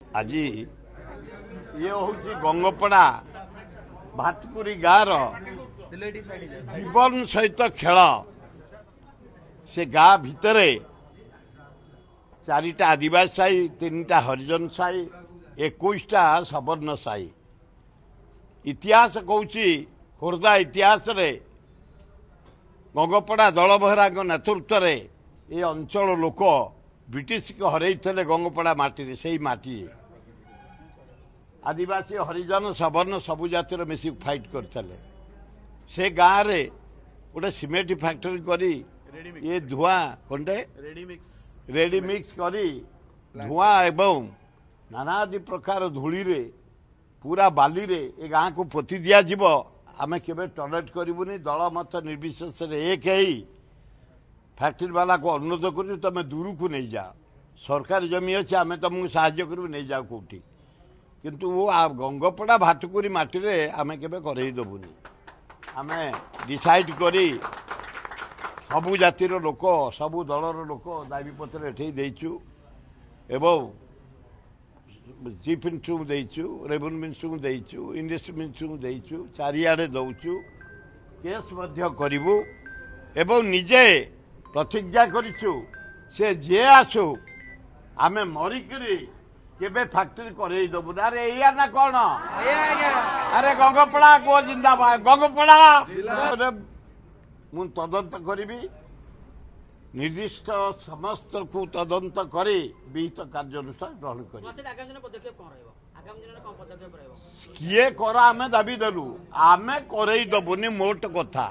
आज ये हूँ गंगपड़ा भाटकुरी गाँव जीवन सहित खेल से गाँ भितर चारिटा आदिवासी साई 3टा हरिजन साई 21टा सवर्ण साई इतिहास कहूँ खोर्धा इतिहास रे गंगपड़ा दलबेहरा नेतृत्व रे ये अंचल लोक ब्रिटिश को हरई गंगपड़ा माटी से माटी आदिवासी हरिजन सवर्ण सबु जातिर मिसी फाइट करते से गाँव में गोटे सीमेंट फैक्ट्री करी ये धुआं कंडे रेडी मिक्स करी धुआं एवं नानादि प्रकार धूली रे पूरा बाली रे ए गाँ को पोती दिया जीव आमे केबे टॉयलेट करूनी दल मत निर्विशेष एक ही फैक्ट्री वाला को अनुरोध करूँ तुम दूर को नहीं जाओ सरकार जमी अच्छे आम तुमको साहाय्य करू नहीं जाओ कौटी किंतु वो गंगपड़ा भाटकुरी माटी रे आमे केबे करई दबुनी आमे डिसाइड करी सबु जातिर लोक सबु दलर लोक दाबी पत्र एठे देइचु एवं चीफ मिनिस्टर को देइचु रेवेन्यू मिनिस्टर को देइचु इंडस्ट्री मिनिस्टर को देइचु चारियाडे दउचु केस मध्य करिवु एवं निजे प्रतिज्ञा करिचु से जे आसु आमे मरिकरी केबे फैक्ट्री करई दबु अरे एया ना कोन अरे गंगपड़ा को जिंदाबाद गंगपड़ा मु तदंत करी निर्दिष्ट समस्त को तदंत करी विहित कार्यानुष्ठान ग्रहण कर किए कर आमे दाबी देलु आमे करई दबुनी मोट कथा।